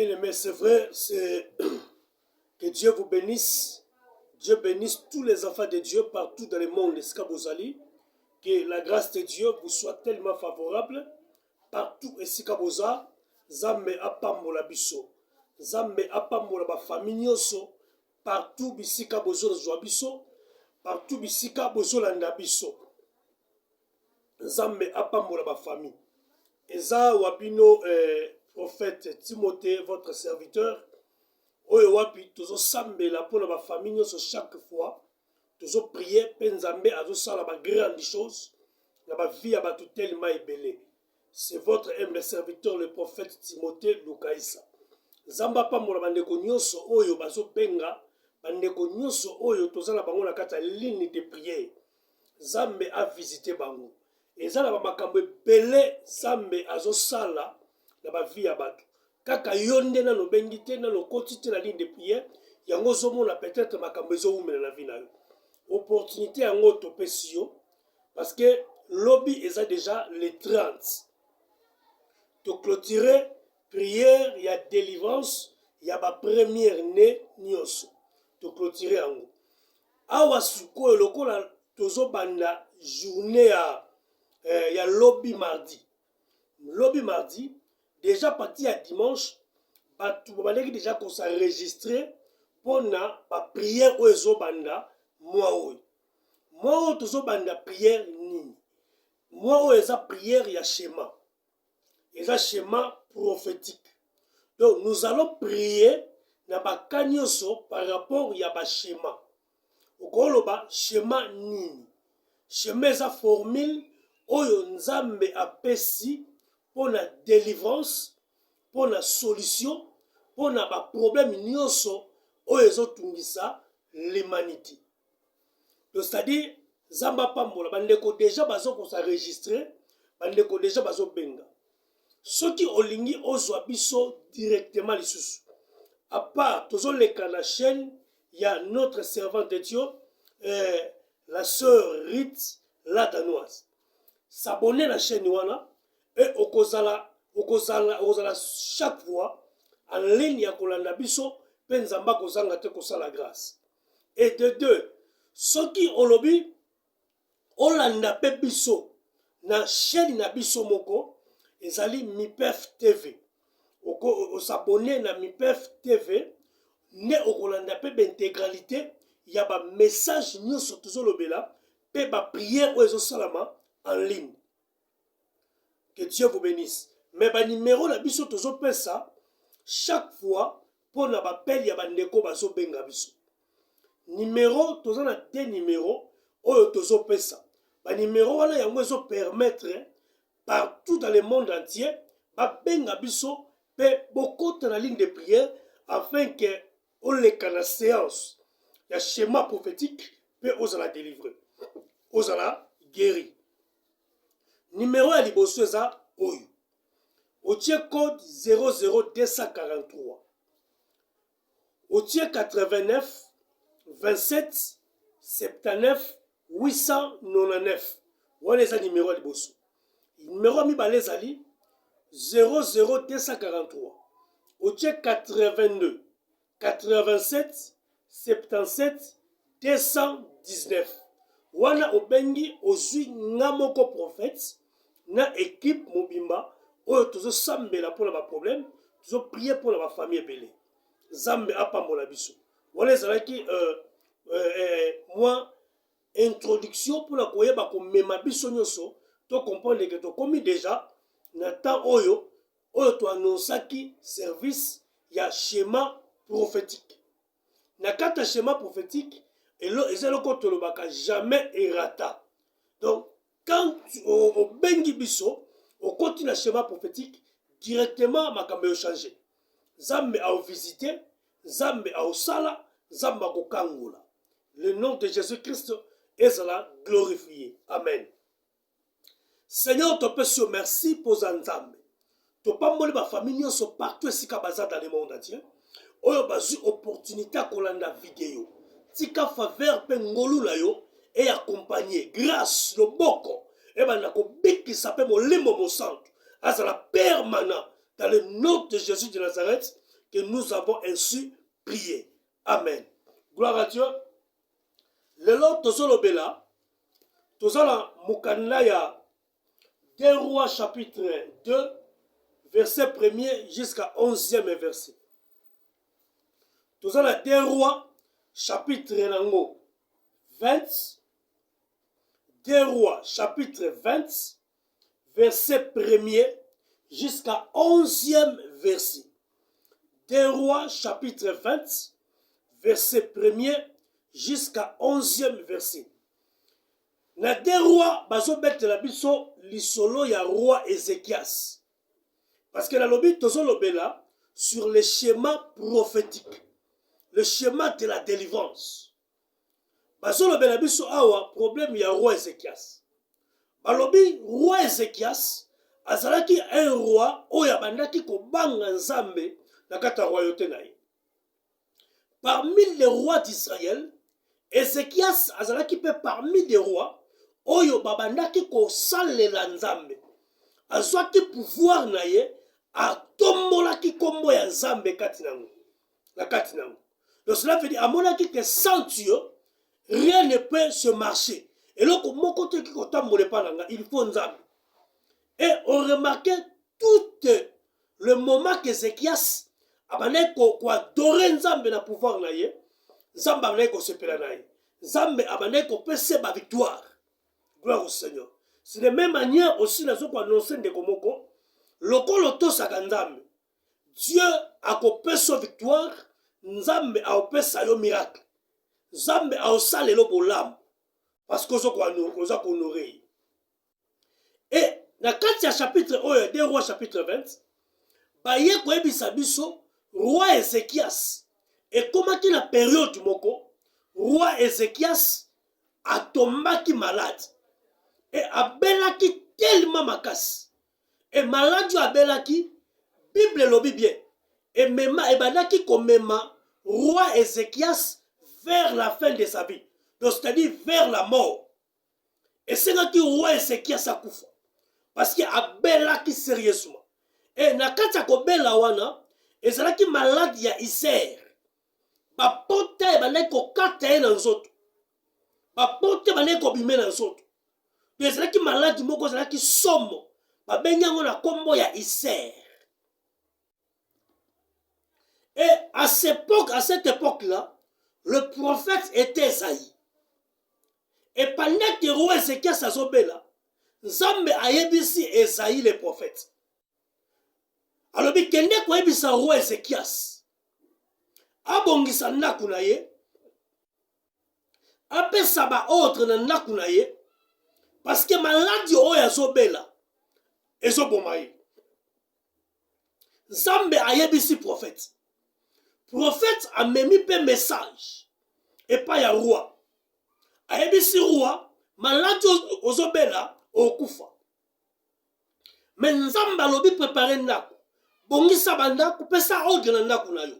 Bien-aimés, c'est vrai, c'est que Dieu vous bénisse. Dieu bénisse tous les enfants de Dieu partout dans le monde de Sikabozali. Que la grâce de Dieu vous soit tellement favorable partout et Sikaboza. Zambe apambola biso. Zambe apambola ba famille nyonso. Partout bisika bozo zwa biso. Partout bisika bozo landa biso. Zambe apambola ba famille. Eza wabino prophète Timothée, votre serviteur. Oyo wapi tozo sambela pour la famille nyonso chaque fois. Tozo prier penzambe azo sala ba grande chose. Na ba vie ya batu tellement ebele. C'est votre humble serviteur le prophète Timothée Lukaïsa. Zamba pambola bandeko nyonso oyo bazo benga. Bandeko nyonso oyo tozala bango na kata ligne de prière. Zambe a visité bango. Ezala ba makambo ebele Zambe azo sala na ba vie ya batu. Kaka yonde na lobengi te na lokoti te na ligne de prière. Yango zomona peut-être makambo ezo umela na vie na yo. Opportunité yango topesi yo parce que lobby eza déjà les 30. To clôturer prière, il y a délivrance, il y a ba première né nyonso. To clôturer yango. Awa suko lokola tozo banda journée ya lobby mardi. Lobby mardi, déjà parti à dimanche, batu baleki déjà qu'on s'enregistrer pour na ba prière ozo banda moi oyo. Moi oyo tozo banda prière nini. Moi oyo eza prière ya schéma. Eza schéma prophétique. Donc nous allons prier na ba kanyoso par rapport ya ba schéma. Okoloba schéma nini. Schéma eza formule oyo Nzambe apesi pour la délivrance, pour la solution, pour la problème nyonso oyo ezotungisa l'humanité. Donc c'est-à-dire Zamba pambola bandeko déjà bazo ko s'enregistrer, bandeko déjà bazo benga. Soki olingi ozwa biso directement lisusu. À part tozo leka la chaîne, il y a notre servante de Dieu, la sœur Rite la danoise. S'abonner à la chaîne wana et okozala chaque fois en ligne ya kolanda biso penzamba kozanga te kosala grâce. Et de deux, soki olobi olanda pe biso na chaîne na biso moko ezali MIPEF TV. S'abonner na MIPEF TV ne okolanda pe l'intégralité ya ba message nyonso tozolobela pe ba prière oyo ezosalama en ligne. Que Dieu vous bénisse. Mais ba numéro na biso tozopesa chaque fois pour na bapel ya bandeko bazo benga biso. Numéro tozana te numéro oyo tozopesa. Ba numéro wana yango ezo permettre partout dans le monde entier ba benga biso pe bokota na ligne de prière afin que on les kana séance. Il y a schéma prophétique pe osala délivrer. Osala guéri. Numéro ya liboso eza oyo. Otie code 00243. Otie 89 27 79 899. Wana eza numéro ya liboso. Numéro mibale ezali 00243. Otie 82 87 77 219. Wana obengi ozwi nga moko prophète na équipe mobimba oyo tozo sambela pour ba problème, tozo prier pour la famille ebele. Zambe apambola biso. Wana ezalaki moi introduction pour la koyeba ko mema biso nyonso to comprendre que to komi déjà na temps oyo to annonçaki service ya schéma prophétique. Na kata schéma prophétique et ezaloko tolobaka jamais errata. Donc quand au bengi biso au continue le schéma prophétique directement makambo yo changer. Zambe a visité, Zambe a sala, Zambe a kangola. Le nom de Jésus-Christ est là glorifié. Amen. Seigneur, te pèse merci pour Nzambe. To pamboli ba famille nyonso partout esika baza dans le monde entier. Oyo bazui opportunité à kolanda vidéo. Tika faveur pe ngolula yo et accompagner grâce le boko. Et ben na ko biki sape molimo mo santo. Azala permanent dans le nom de Jésus de Nazareth. que nous avons ainsi prié. Amen. Gloire à Dieu. Le Lord Tozolobela, Tozala Mukanlaya, 2 Rois chapitre 2, verset 1er jusqu'à 11e verset. Tozala 2 Rois chapitre 20, 2 Rois chapitre 20, verset 1er jusqu'à 11e verset. 2 Rois chapitre 20, verset 1er jusqu'à 11e verset. Na 2 Rois, bazobetela biso lisolo ya roi Ézéchias. Parce que la lobi tozolobela sur le schéma prophétique, le schéma de la délivrance. Bazolobela biso awa problème ya roi Ézéchias. Balobi roi Ézéchias azalaki un roi oyo abandaki kobanga Nzambe na kata royauté na ye. Parmi les rois d'Israël, Ézéchias azalaki pe parmi les rois oyo babandaki kosalela Nzambe. Azwaki pouvoir na ye atombolaki kombo ya Nzambe kati nango. La kati nango. Donc cela veut dire amonaki que sans Dieu rien ne peut se marcher. Et donc moko te ki kotambole pa nanga, il faut Nzambe. Et on remarquait tout le moment qu'Ézéchias abandaki ko adorer Nzambe na pouvoir na ye, Nzambe abandaki ko sepela na ye. Nzambe abandaki ko pesa ba victoire. Gloire au Seigneur. C'est de la même manière aussi nous avons annoncé de Komoko. Lokolo tosaka Nzambe. Dieu a copé sa victoire. Nzambe a opé sa miracle. Nzambe a osale lo bolam. Parce que nous avons honoré. Et dans le chapitre 2 Rois chapitre 20, baye koyebisa biso roi Ézéchias. Et comment qu'il la période du moko, roi Ézéchias a tombé malade. Et abelaki tellement makasi. Et malade abelaki, Bible lobi bien. Et mema ebadaki komema roi Ézéchias vers la fin de sa vie. Donc c'est-à-dire vers la mort. Et c'est là que roi Ézéchias a koufa. Parce qu'il abelaki sérieusement. Et nakata kobela wana, ezalaki malade ya Iser. Ba pote bandaki kokata na nzoto. Ba pote bandaki kobime na nzoto. Ezalaki maladi moko ezalaki somo babengi yango na kombo ya Iser. Et à cette époque-là, le prophète était Esaïe. Et pendant que le roi Ézéchias azobela, Nzambe ayebisi Esaïe le prophète. Alors bi kende koyebisa roi Ézéchias. Abongisa ndaku na ye. Apesa ba ordre na ndaku na ye. Parce que maladi oyo azobela ezoboma ye. Nzambe ayebisi prophète. Prophète a memi pe message. Et pas ya roi. Ayebisi roi maladi ozobela okufa. Mais Nzambe alobi préparer ndaku. Bongisa bandaku pesa ordre na ndaku na yo.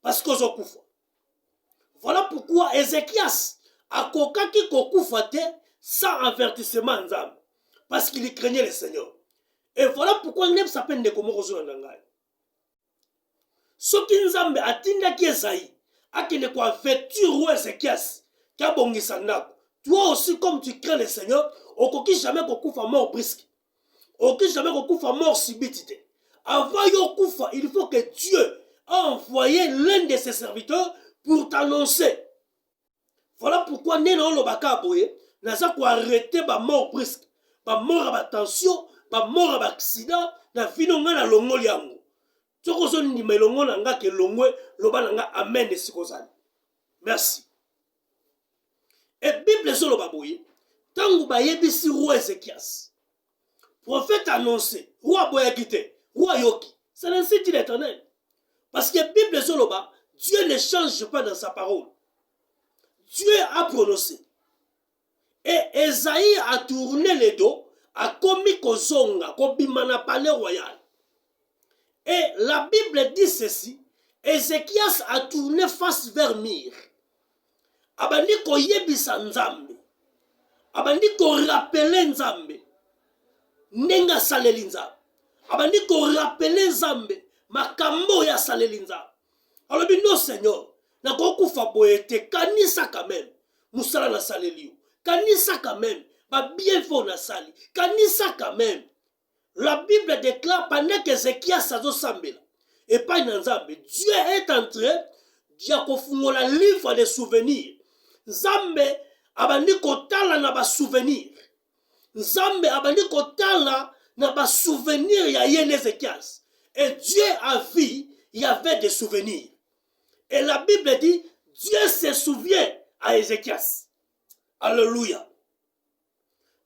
Parce que ozokufa. Voilà pourquoi Ézéchias a kokaki kokufa te sans avertissement Nzambe. Parce qu'il craignait le Seigneur. Et voilà pourquoi il s'appelle de Komoko Zonangai. Ce qui Nzambe a tindaki Esaïe, a qui ne quoi vêtu roi Ézéchias, qui a bongi sandak. Toi aussi, comme tu crains le Seigneur, au coquille jamais kokufa mort brisque. Au coquille jamais kokufa mort subitité. Avant yokufa, il faut que Dieu a envoyé l'un de ses serviteurs pour t'annoncer. Voilà pourquoi Neno Lobaka Boye n'a pas arrêté ba mort brisque, ba mort à tension, ba mort à accident, na vinonga na longo liango. Toko ni melongo nanga ke longwe loba nanga amen esikozali. Merci. Et Bible solo baboye, tangu ba yebisi roi Ézéchias. Prophète annoncé, roi boya kité, roi yoki. C'est ainsi dit l'Éternel. Parce que Bible solo ba, Dieu ne change pas dans sa parole. Dieu a prononcé. Et Esaïe a tourné le dos, a commis kozonga, kobimana palais royal. Et la Bible dit ceci, Ézéchias a tourné face vers Mir. Abandi ko yebisa Nzambe. Abandi ko rappele Nzambe. Nenga saleli Nzambe. Abandi ko rappele Nzambe. makambo ya saleli nzambe. Alobi non Seigneur, na kokufa boyete kanisa quand même. Musala na saleli. Kanisa quand même. Ba bien fort na sali. Kanisa quand même. La Bible déclare pendant que Ézéchias sazo sambela. Et pas une nzambe. Dieu est en train de livre des souvenirs. Nzambe abandi kotala na ba souvenir. Nzambe abandi kotala na ba souvenir ya yene Ézéchias. Et Dieu a vu, il y avait des souvenirs. Et la Bible dit, Dieu se souvient à Ézéchias. Alléluia.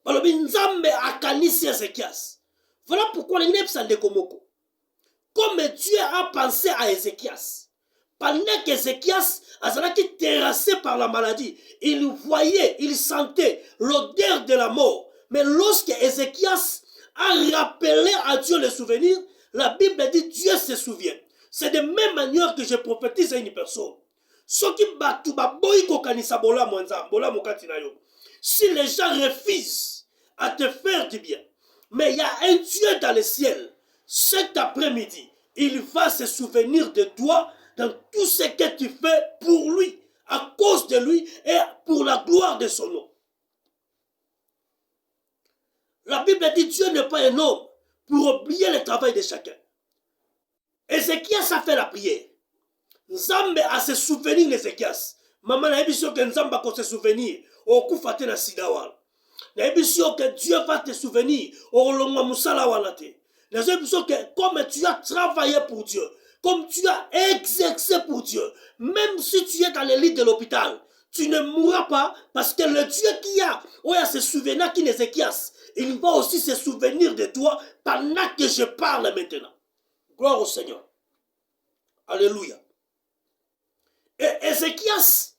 Balobi nzambe akanisi Ézéchias. Voilà pourquoi les nègres s'en décomoko. Comme Dieu a pensé à Ézéchias. Pendant qu'Ézéchias a été terrassé par la maladie, il voyait, il sentait l'odeur de la mort. Mais lorsque Ézéchias a rappelé à Dieu les souvenirs, la Bible dit Dieu se souvient. C'est de même manière que je prophétise à une personne. Si les gens refusent à te faire du bien, mais il y a un Dieu dans le ciel, cet après-midi, il va se souvenir de toi dans tout ce que tu fais pour lui, à cause de lui et pour la gloire de son nom. La Bible dit Dieu n'est pas un homme pour oublier le travail de chacun. Ézéchias a fait la prière. Nzambe a se souvenir d'Ézéchias. Maman n'a pas sûr que Nzambe a se souvenir. Au coup faté na sidawa. N'a pas sûr que Dieu va te souvenir. Au longa musala walate. N'a pas sûr que comme tu as travaillé pour Dieu, comme tu as exercé pour Dieu, même si tu es dans le lit de l'hôpital, tu ne mourras pas parce que le Dieu qui a se souvenir qui d'Ézéchias, il va aussi se souvenir de toi pendant que je parle maintenant. Gloire au Seigneur. Alléluia. Et Ézéchias,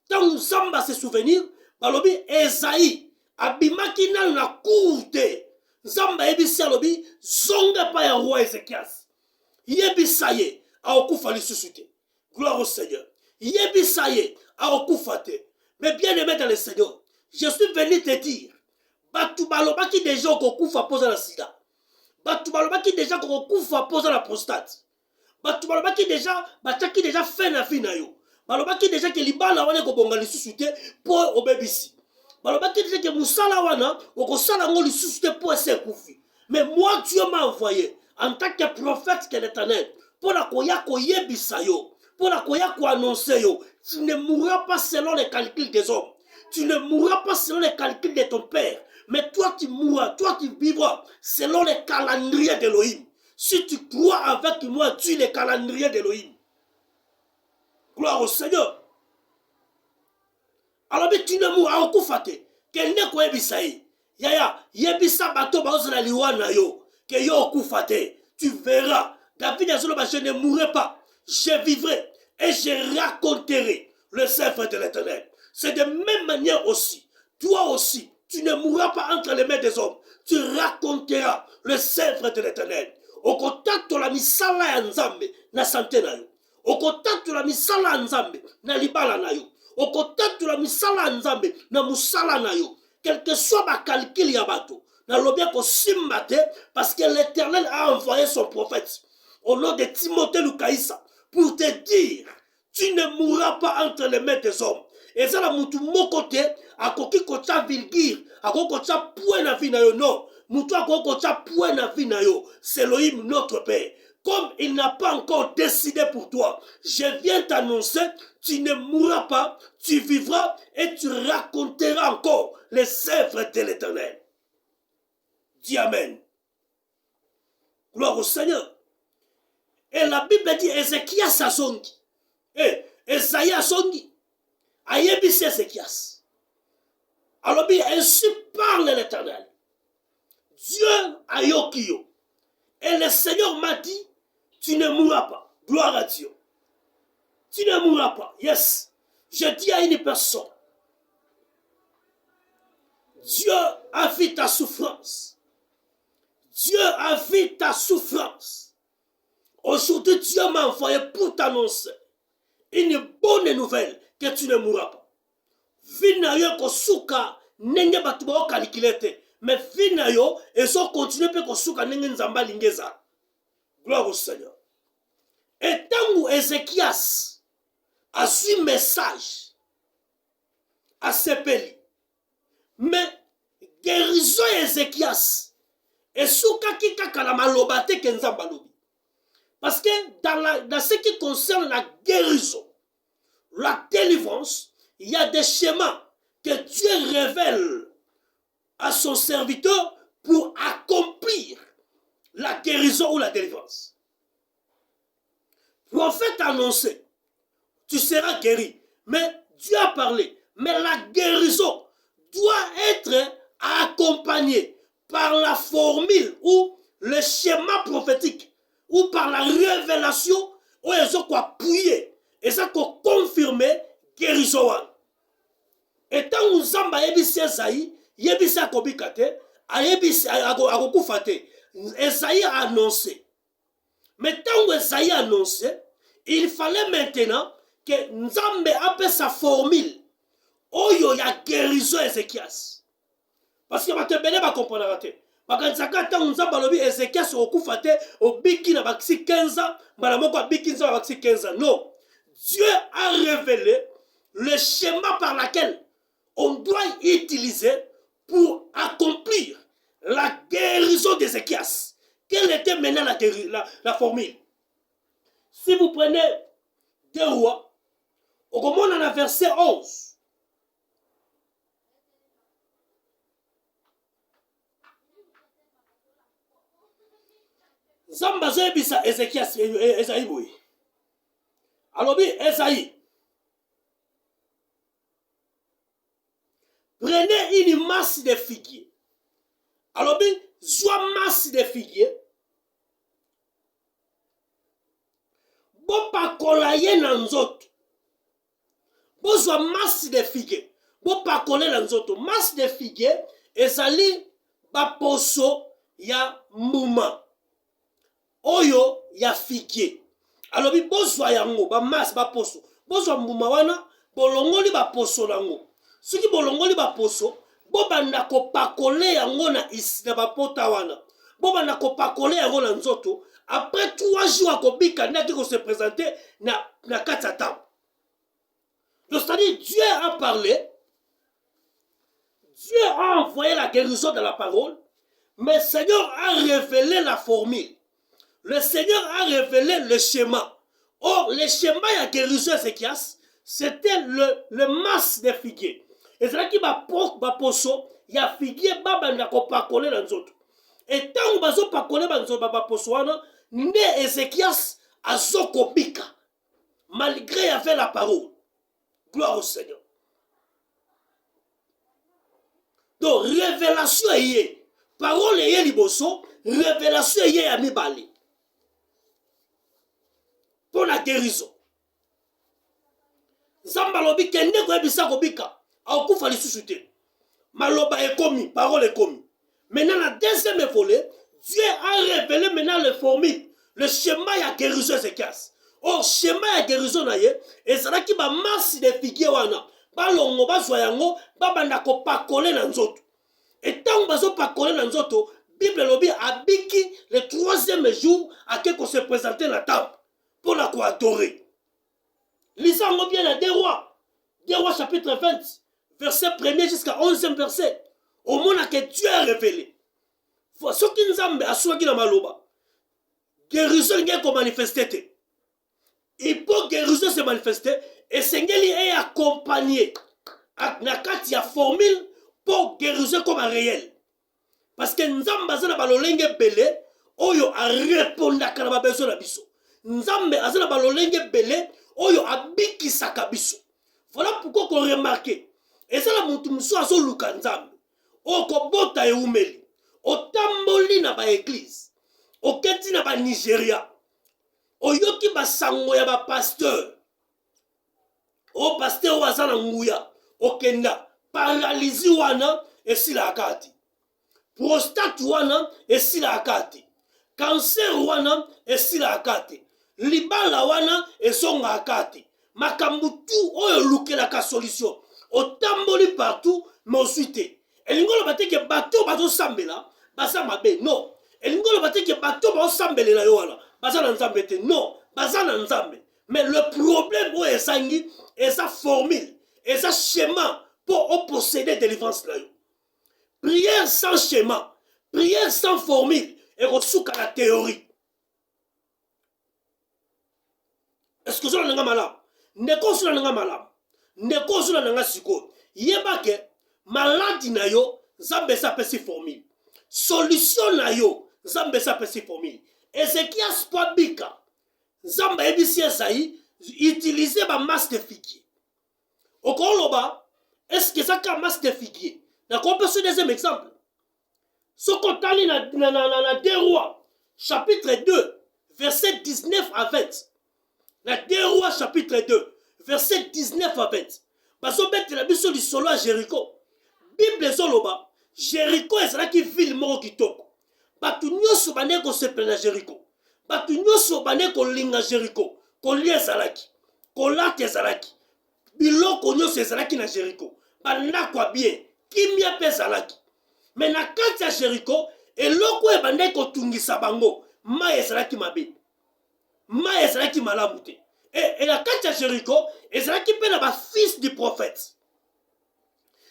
quand nous sommes à se souvenir, balobi Esaïe, abimaki na courte, Zamba ebisi alobi, zonga pa ya roi Ézéchias. Yebisaye, a okufa lissusute. Gloire au Seigneur. Yebisaye, a okufa te. Mais bien aimé dans le Seigneur, je suis venu te dire, batu balobaki déjà okufa posa la sida. Batu balobaki déjà okufa posa la prostate. Batu balobaki déjà, bataki déjà fait na vie na yo. Balobaki déjà que libala wana ko bonga lisusu te pour obebisi. Balobaki déjà que musala wana okosala ngo lisusu te pour ese kufi. Mais moi Dieu m'a envoyé en tant que prophète de l'Éternel pour la koya koyebisa yo, pour la koya ko annoncer yo. Tu ne mourras pas selon les calculs des hommes. Tu ne mourras pas selon les calculs de ton père, mais toi tu mourras, toi tu vivras selon les calendriers d'Elohim. Si tu crois avec moi, tu es le calendrier d'Elohim. Gloire au Seigneur. Alors, tu ne mourras pas fate. Quel n'est quoi ebisaï? Yaya, yebisa bato baozala liwana yo. Que yo kufate. Tu verras. David a dit, je ne mourrai pas. Je vivrai. Et je raconterai le sceptre de l'Éternel. C'est de même manière aussi. Toi aussi, tu ne mourras pas entre les mains des hommes. Tu raconteras le sceptre de l'Éternel. Au contact de la misala ya nzambe na santé na yo. Au contact de la misala ya nzambe na libala na yo. Au contact de la misala ya nzambe na musala na yo. Quel que soit ma calcul ya bato. Na lobia ko simbate parce que l'Éternel a envoyé son prophète au nom de Timothée Lukaïsa pour te dire tu ne mourras pas entre les mains des hommes. Et ça la mutu mokote a koki kocha vilgir a kocha point na vie na yo non. C'est Elohim notre Père. Comme il n'a pas encore décidé pour toi, je viens t'annoncer, tu ne mourras pas, tu vivras et tu raconteras encore les œuvres de l'Éternel. Dis Amen. Gloire au Seigneur. Et la Bible dit Ézéchias a songi. Esaïe a songi. Ayebisi Ézéchias. Alors bien, ainsi parle l'Éternel. Dieu a yokio. Et le Seigneur m'a dit, tu ne mourras pas. Gloire à Dieu. Tu ne mourras pas. Yes. Je dis à une personne, Dieu a vu ta souffrance. Dieu a vu ta souffrance. Aujourd'hui, Dieu m'a envoyé pour t'annoncer une bonne nouvelle que tu ne mourras pas. Vina yoko suka nenge batu ba okalikilete. Mais finalement, ils ont continué à souka nenge nzamba lingeza. Gloire au Seigneur. Et tant où Ézéchias a su message à Sepeli, mais guérison Ézéchias et soukaki kaka na malobate kenzamba lobi. Parce que dans ce qui concerne la guérison, la délivrance, il y a des schémas que Dieu révèle à son serviteur pour accomplir la guérison ou la délivrance. Prophète annoncé, tu seras guéri. Mais Dieu a parlé. Mais la guérison doit être accompagnée par la formule ou le schéma prophétique ou par la révélation où ils ont appuyé et ça qu'on confirmé guérison. Et tant que nous avons Esaïe, Yebisi a kobikate, Ayebisi a kokufate. Esaïe a annoncé. Mais tant que Esaïe a annoncé, il fallait maintenant que Nzambe appelle sa formule. Oyo ya guérison Ézéchias. Parce que batebele ba comprendre te. Bakanzaka tant Nzambe lobi Ézéchias okufate obiki na bakisi 15 ans, malamoko abiki na bakisi 15 ans. Non. Dieu a révélé le schéma par lequel on doit utiliser pour accomplir la guérison d'Ézéchias. Quelle était maintenant la formule? Si vous prenez 2 rois, au moment dans le verset 11, Zambazo ebisa Ézéchias Esaïe boy. Alors bien Esaïe, prenez une masse de figuier. Alors bien, soit masse de figuier. Bon pas coller dans nzoto. Bon soit masse de figuier. Bon pas coller dans nzoto. Masse de figuier ezali ba poso ya mbuma. Oyo ya figuier. Alors bi bozwa yango ba masse ba poso. Bozwa mbuma wana bolongoli ba poso nango. Soki bolongoli ba poso, bo banda ko pakole yango na isina ba pota wana. Bo banda ko pakole yango na nzoto. Après 3 jours à Kobika, n'a qui se présenter na Katsatam. Donc c'est-à-dire Dieu a parlé, Dieu a envoyé la guérison dans la parole, mais le Seigneur a révélé la formule. Le Seigneur a révélé le schéma. Or, le schéma de la guérison Ézéchias, c'était le masse de figuier. Et c'est là qu'il va poso, il y a figuier, babanda ko pakole dans les autres. Et tant que vous pakole dans les autres, poso, né Ézéchias a zokobika, malgré avait la parole. Gloire au Seigneur. Donc, révélation est parole est liboso, révélation est à mibali. Pour la guérison. Zambalobi kende ko ebisa kobika, akufa lisusuté. Maloba est commis, parole est commis. Maintenant, la deuxième volet, Dieu a révélé maintenant le formule, le schéma ya guérison Ézéchias. Or, schéma ya guérison na ye, et ça qui ba masse de figuier wana, ba longo ba zoyango, ba banda ko pakole na nzoto. Et tant bazo pakole na nzoto, Bible lobi abiki le 3e jour à qu'on se présentait la table pour la quoi adorer. Lisons bien à 2 rois. 2 rois chapitre 20, verset 1er jusqu'à 11e verset. Au moment que Dieu a révélé. Ce qui nous a assuré dans Maloba. Guérison n'est pas manifestée. Il peut guérison se manifester. Et Seigneur est accompagné. Il y a formule pour guérison comme un réel. Parce que nous avons besoin de belé. Oyo a répondu à la besoin de biso. Nous avons besoin de belé. Oyo a biki sakabiso. Voilà pourquoi on remarque. Et ça la mutu muso azo lukanzambe. Oko bota e umeli. O tamboli na ba église. O keti na ba Nigeria. O yoki ba sango ya ba pasteur. O pasteur wazana nguya. O kenda. Paralysie wana esila akati. Prostate wana esila akati. Cancer wana esila akati. Libala wana esonga akati. Makambutu oyo lukela ka solution. O tamboli partout mais ensuite. Elingolo bateke bato bazo sambela basa mabe non. Elingolo bateke bato bazo sambela na yo wana basa na nzambete non. bazana nzambe. Mais le problème où esangi, esa formule, esa schéma pour posséder délivrance là. Prière sans schéma, prière sans formule, et reçoit la théorie. Est-ce que cela n'est malade? Neko cela n'est malade. Neko cela n'est siko. Yebake maladie na yo, zambe sa pesi formule. Solution na yo, zambe sa pesi formule. Ezekias Pabika, zamba ebisi esaï, utiliser ba masse de figuier. Okoloba, est-ce que ça ka masse de figuier? D'accord, on peut se deuxième exemple. Ce qu'on t'a dit dans 2 Rois, chapitre 2, verset 19 à 20. La 2 Rois, chapitre 2, verset 19 à 20. Parce que la Bible du solo à Jéricho. Bible Zoloba, Jéricho est là qui ville mort qui toque. Batu nyoso bane ko seple na Jéricho. Batu nyoso bane ko linga Jéricho. Ko lie zalaki. Ko late zalaki. Biloko nyoso zalaki na Jéricho. Banda kwa bien. Kimia pe zalaki. Mais na kati ya Jéricho, eloko e bande ko tungisa bango. Ma ezalaki mabe. Ma ezalaki malamu te. Et la kati ya Jéricho, ezalaki pe na ba fils du prophète.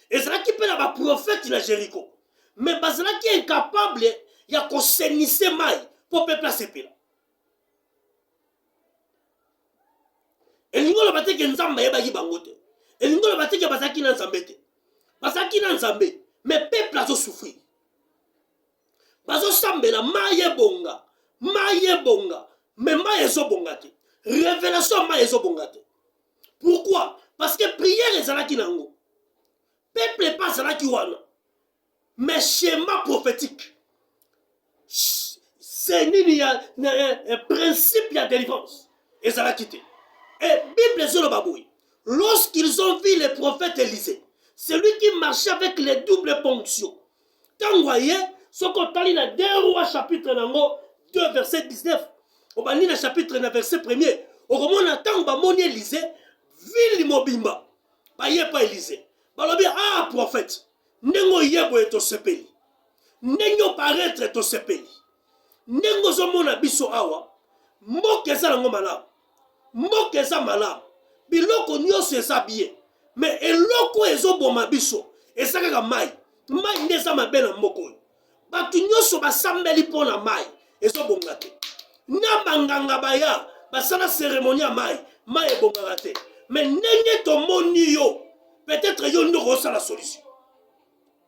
Ezalaki pe na ba prophète na Jéricho. Mais bazalaki incapable ya ko senisse mai pour peuple sepela. Elingo lo bateke nzamba yeba yibango te. Elingo lo bateke bazaki na nzambe te. Bazaki na nzambe, mais peuple azo souffrir. Bazo sambela maye bonga, mais maye zo bonga te. Révélation maye zo bonga te. Pourquoi? Parce que prière ezalaki nango. Peuple pas ezalaki wana. Mais schéma prophétique. C'est un principe de délivrance. Ezalaki te. Et Bible zolo baboui. Lorsqu'ils ont vu le prophète Élisée, celui qui marchait avec les doubles ponctions. Quand vous voyez, ce qu'on a dit dans 2 Rois chapitre 2 verset 19, on a dit dans chapitre 9 verset 1er, on a tant que Élisée, ville mobimba, bah y a pas Élisée. Bah le bien ah prophète, nengo yebo eto sepeli, nengo paraître eto sepeli, nengo zomona biso awa, mokeza nango malamu, mokeza malamu, biloko nyonso eza bien. Mais eloko ezoboma biso ezakaka mai nde eza mabe na moko oyo bato nyonso basambeli mpo na mai ezobonga te na banganga baya basala cérémonie ya mai ebongaka te. Mais ndenge tomoni yo peut-être yo nde okosala solution.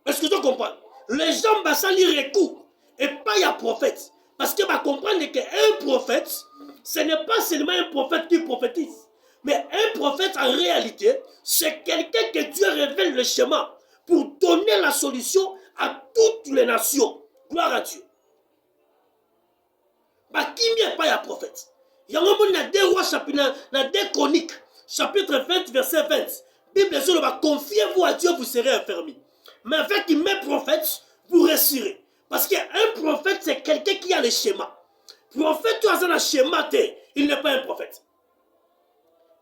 Est-ce que tu comprends? Les gens basali recours et pas ya prophète parce que comprendre qu'un prophète ce n'est pas seulement un prophète qui prophétise. Mais un prophète, en réalité, c'est quelqu'un que Dieu révèle le schéma pour donner la solution à toutes les nations. Gloire à Dieu. Bah, qui n'est pas un prophète? Il y a un moment dans 2 Rois, dans 2 Chroniques, chapitre 20, verset 20. Bible dit, confiez-vous à Dieu, vous serez affermis. Mais avec mes prophètes, vous réussirez. Parce qu'un prophète, c'est quelqu'un qui a le schéma. Prophète, tu as un schéma, il n'est pas un prophète.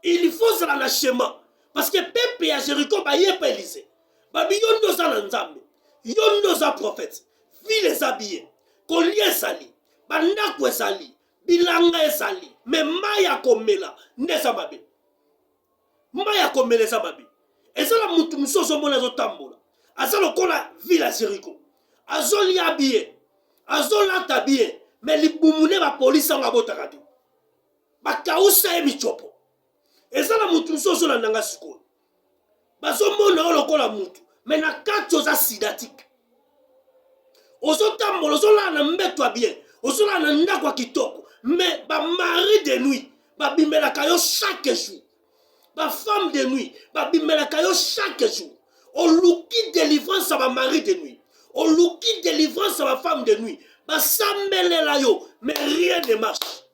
Il faut ça dans le schéma. Parce que peuple à Jéricho, il n'y a pas Élisée. Il y a un nzambe. Il y a un prophète. Ville les habillés. Collier sali. Bandako sali. Bilanga sali. Mais Maya komela. Nesababe. Maya komela sababe. Et ça la mutu musoso mona zo tambola. Asa lokola ville à Jéricho. Azo li habillé. Azo la habillé. Mais li bumune ba police nga botakati. Ba kausa e michopo. Et ça, la moutou soso la nanga siko. Baso mona oloko la moutou. Mais na kacho za sidatique. Oso tambolo, oso la na mbetwa bien. Oso la na ndakwa kitoko. Mais ba mari de nuit. Ba bimela kayo chaque jour. Ba femme de nuit. Ba bimela kayo chaque jour. O luki délivrance à ba mari de nuit. O luki délivrance à ba femme de nuit. Ba sambele la yo. Mais rien ne marche.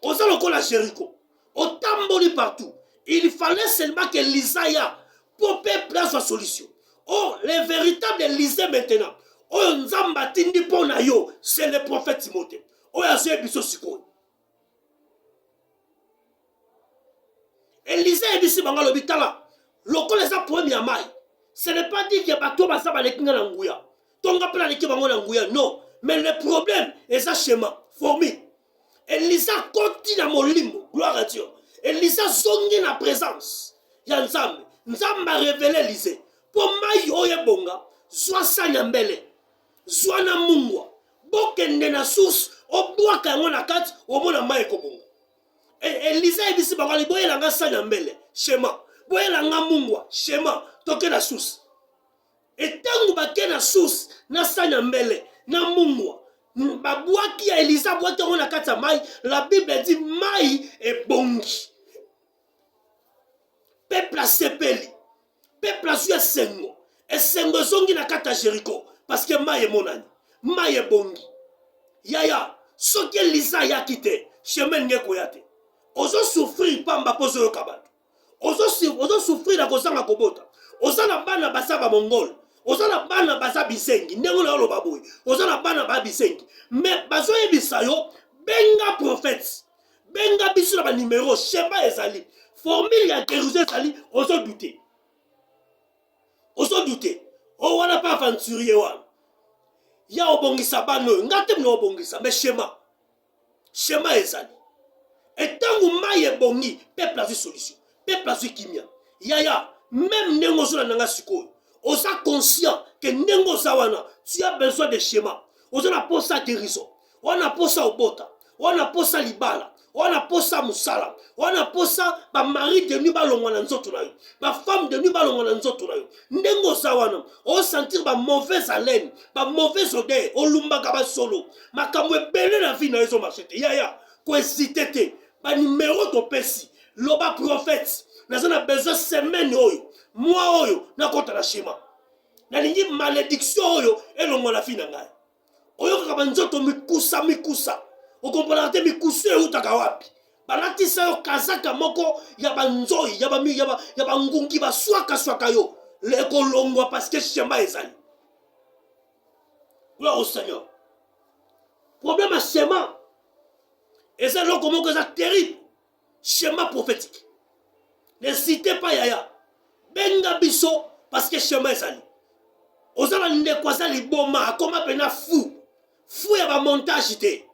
Oso loko la Jéricho. Au tamboli partout. Il fallait seulement que l'Isaïa pour place la solution. Oh, les véritables Élisée maintenant. Oh, Nzamba tindi pona yo, c'est le prophète Timothée. Oh, Yazé biso siko. Élisée est ici banga l'hôpital. Loko les a premier mai. Ce n'est pas dit que bateau basa balekinga na nguya. Tonga pela leki bango na nguya. Non, mais le problème est ça schéma, formule. Et Elisa koti na molimo, gloire à Dieu. Elisa zongi na présence. Ya nzambe. Nzambe a révélé Élysée. Pour mai oye bonga, zwa sanya mbele. Zwa na mungwa. Bokende na source, obwaka yango na kati, omona mai kobonga. Élysée ebisi bakali boye langa sanya mbele. Shema. Boye langa mungwa. Shema. Toke na source. Et tangu bake na source, na sanya mbele, na mungwa. Babwaki ya Elisa bwaki yango na kati ya mai, la Bible dit mai ebongi. Peuple a sepeli. Peuple a zui sengo. Et sengo zongi na kata Jericho. Parce que mai monani. Mai bongi. Yaya. Soki Elisa ya kite. Chemin nye koyate. Ozo souffrir pamba pozo yo kabatu. Ozo souffrir na kozanga kobota. Ozo na bana basaba mongol. Ozo na bana basa bisengi. Ndengo na yolo baboui. Ozo na bana ba bisengi. Mais bazo yebisa yo. Benga prophète. Benga bisu na ba numéro. Sheba ezali. Formule ya Kéruze ezali. Ozo douter. Ozo douter. O wana pa aventurier wana. Ya obongisa bano. Ngate mna obongisa. Mais Shema. Shema ezali. Et tangu mai ebongi. Peuple a vu solution. Peuple a vu kimia. Yaya. Même nengo zo na nanga sikoyo. Oza conscient que nengo za wana. Tu as besoin de schéma. Oza na posa guérison. Wana posa obota. Wana posa libala. Wana posa musala. Wana posa ba mari de nu balongwa na nzoto na yo. Ba femme de nu balongwa na nzoto na yo. Nengo za wana. O sentir ba mauvaise haleine, ba mauvaise odeur, o lumbaka ba solo. Makambo ebele na vie na yo marchete. Ya. Ko hésiter te. Ba numéro to pesi. Loba prophète. Nazana besoin semaine oyo. Moi oyo na kota na schéma. Na lingi malédiction oyo elongo na vie na ngai. Oyo kaka nzoto mikusa. Okomponate mikuse utaka wapi. Balatisa yo kazaka moko ya banzoi, ya ba ngungi ba swaka yo. Leko longwa parce que Shema ezali. Gloire au Seigneur. Problème à Shema. Et c'est là comment que ça terrible. Schéma prophétique. N'hésitez pas yaya. Benga biso parce que Shema ezali. Ozala ndekwaza liboma akoma pena fou. Fou ya ba montage te.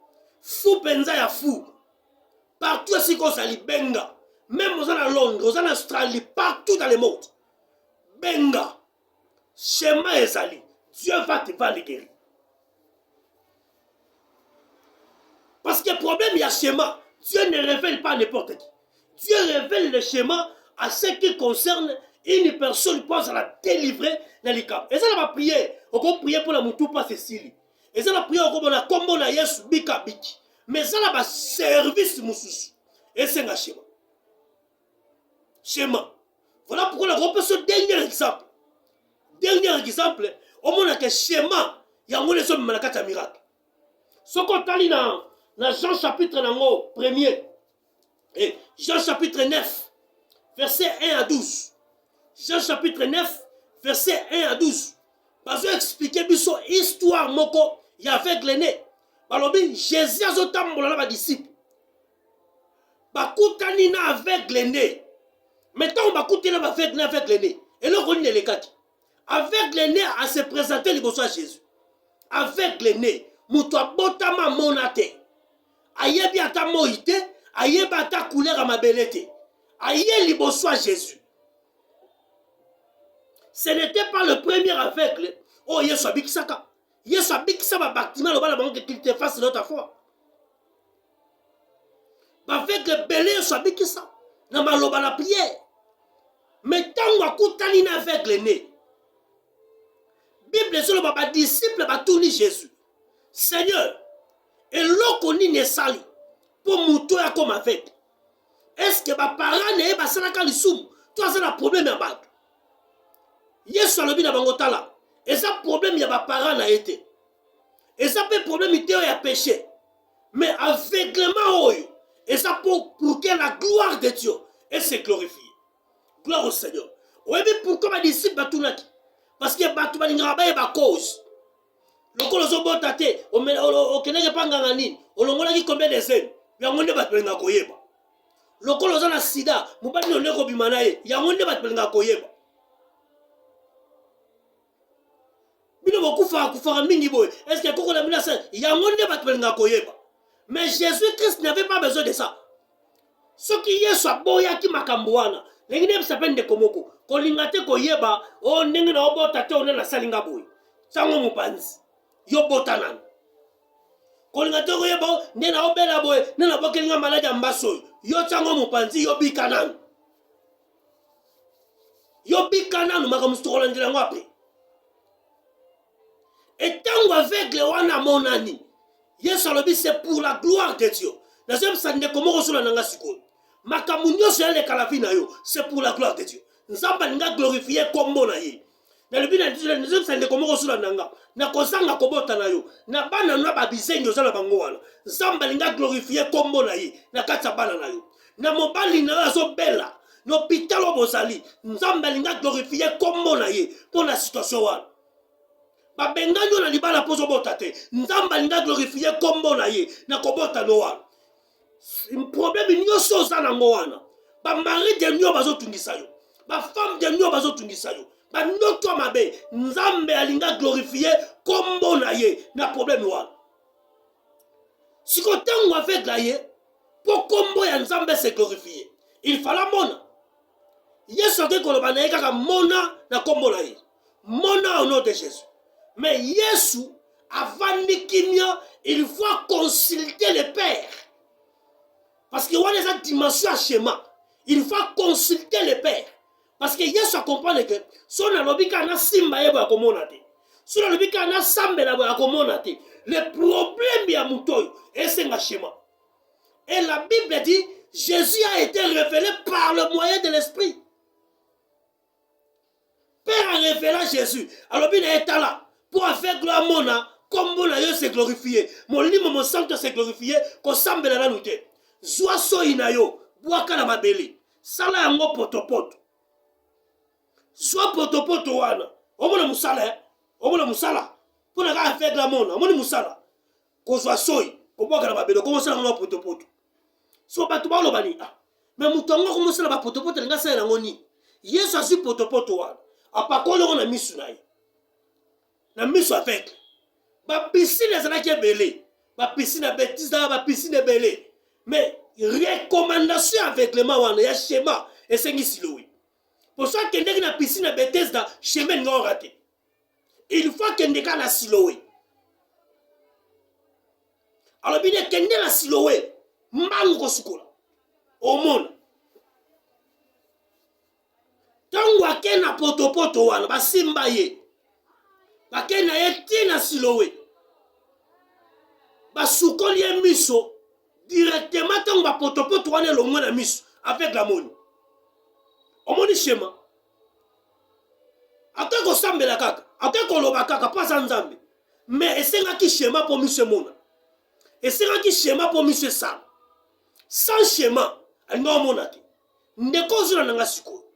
Fou penza ya fou. Partout ainsi qu'on s'allie, benga. Même aux en Londres, aux en Australie, partout dans le monde. Benga. Schéma et Zali. Dieu va le guérir. Parce que le problème, il y a schéma. Dieu ne révèle pas n'importe qui. Dieu révèle le schéma à ce qui concerne une personne pense à la délivrer dans les cas. Et ça, on va prier. On va prier pour la Moutoupa Cécilie. Et ça, on va prier pour la combo na Yesu Bika Biki. Mais ça, on va service Moussous. Et c'est un schéma. Schéma. Voilà pourquoi on a ce dernier exemple. Dernier exemple, au moins que schéma, il y a un miracle. Ce qu'on a dit dans Jean chapitre 1er, et Jean chapitre 9, verset 1 à 12. Jean chapitre 9, verset 1 à 12. Parce que expliquer l'histoire histoire moko, il y a avec l'aîné. Alors, Jésus a zotambola na disciple. Bakutani na avec l'aîné. Maintenant, bakutani na avec l'aîné. Et là, on est les quatre. Avec l'aîné à se présenter le à Jésus. Avec l'aîné, moutoua botama monate. Ayebi ata moïte, ayebi ata couleur à ma belete. Aye liboso à Jésus. Ce n'était pas le premier aveugle. Oh, Yesu abikisaka. Yesu abikisaka bâtiment, le bala bango qu'il te fasse l'autre fois. Aveugle belé, Yesu abikisa. Na maloba la prière. Mais tant akutani na aveugle né. Bible sur le baba disciple va tourner Jésus. Seigneur, et l'on ne sali pour moutoya comme aveugle. Est-ce que ma parent n'est pas ça quand ils sont? Toi, c'est un problème à battre. Yesu alobi na bango tala. Et ça problème ya ba parents na été. Et ça peut problème ité ya péché. Mais aveuglement oyo. Et ça pour que la gloire de Dieu et se glorifie. Gloire au Seigneur. Oui, mais pourquoi ma disciple batunaki? Parce que batu balingara ba ba cause. Lokolo zo botate o kenenge panganga nini? Olongola ki combien de scènes? Yango nde batu balinga koyeba. Lokolo zo na sida, mubali no neko bimana ye. Yango nde batu balinga koyeba. Bino bokufa mingi boy. Est-ce que koko na mina sa yango nde batu balinga koyeba. Mais Jésus-Christ n'avait pas besoin de ça. Ce qui est soit boya qui makambuana. L'engine s'appelle de komoko. Kolingate koyeba. Oh nengi na obo tate one na salinga boy. Sango mupanzi. Yo botanan. Kolingate koyeba nena obela boy. Nena bokelinga malade ambaso. Yo sango mupanzi yo bikanan. Yo bikanan makamustokola ndila ngwapi. Et tant avec le wana monani. Yes alobi c'est pour la gloire de Dieu. Na zem sande komo kosula nanga siko. Makamunyo se le kalafi na yo, c'est pour la gloire de Dieu. Nzamba nga glorifier kombo na ye. Na lebi na zem sande komo kosula nanga. Na kozanga kobota na yo. Na bana na ba bisenyo za na bango wana. Nzamba nga glorifier kombo na ye. Na katsa bana na yo. Na mobali na yo so bella. No pitalo bozali. Nzamba nga glorifier kombo na ye pour la situation wana. Ba benganyo na libala pozo bota te. Nzamba nga glorifier kombo na ye na kobota no wana. Un problème nyoso za na ngowana. Ba mari de nyo bazo tungisa yo. Ba femme de nyo bazo tungisa yo. Ba noto mabe nzambe alinga glorifier kombo na ye na problème wana. Si kotango avec la ye pour kombo ya nzambe se glorifier. Il fallait mona. Yesu ke koloba na ye kaka mona na kombo na ye. Mona au nom de Jésus. Mais Yesu avant nikimia, il faut consulter le Père. Parce que y a une dimension à schéma. Il faut consulter le Père. Parce que Yesu comprend que son alobika na simba yebo akomonate. Son alobika na sambe na akomonate. Le problème ya mutoyo est un schéma. Et la Bible dit Jésus a été révélé par le moyen de l'esprit. Père a révélé Jésus. Alors bien est là pour faire gloire mona comme mon aïeux s'est glorifié. Mon lit mon sang s'est glorifié qu'on semble la nuit. Zwa so inayo, boaka na mabeli. Sala yango potopoto. Zwa potopoto wana. Omona musala, omona musala. Pona ka avec la mona, omona musala. Ko zwa soi, ko boaka na mabeli, ko musala ngo potopoto. So batu ba lo bani. Mais mutongo ko musala ba potopoto nga sala ngo ni. Yesu asi potopoto wana. Apakolo na misu na ye. Na misu avec. Ba piscine ezala ki belé. Ba piscine bêtise, ba piscine belé. Mais recommandation avec le mawana, il y a schéma et c'est ici louis. Pour ça que dès que la piscine à Bethesda, chemin non raté. Il faut que n'y ait la siloé. Alors bien que n'y ait la siloé, mango sukola. Au monde. Tango akena poto wana ba simba ye. Ba kena ye na siloé. Ba sukoli miso. Directement, on va potopoto wane le moins mis avec la monnaie. On m'a dit schéma. Après qu'on sambe la kaka, après qu'on loba kaka, pas sans zambe. Mais c'est un qui schéma pour monsieur Mona. Et c'est un qui schéma pour monsieur Sam. Sans schéma, elle n'a monate. Ndeko zula nanga siko.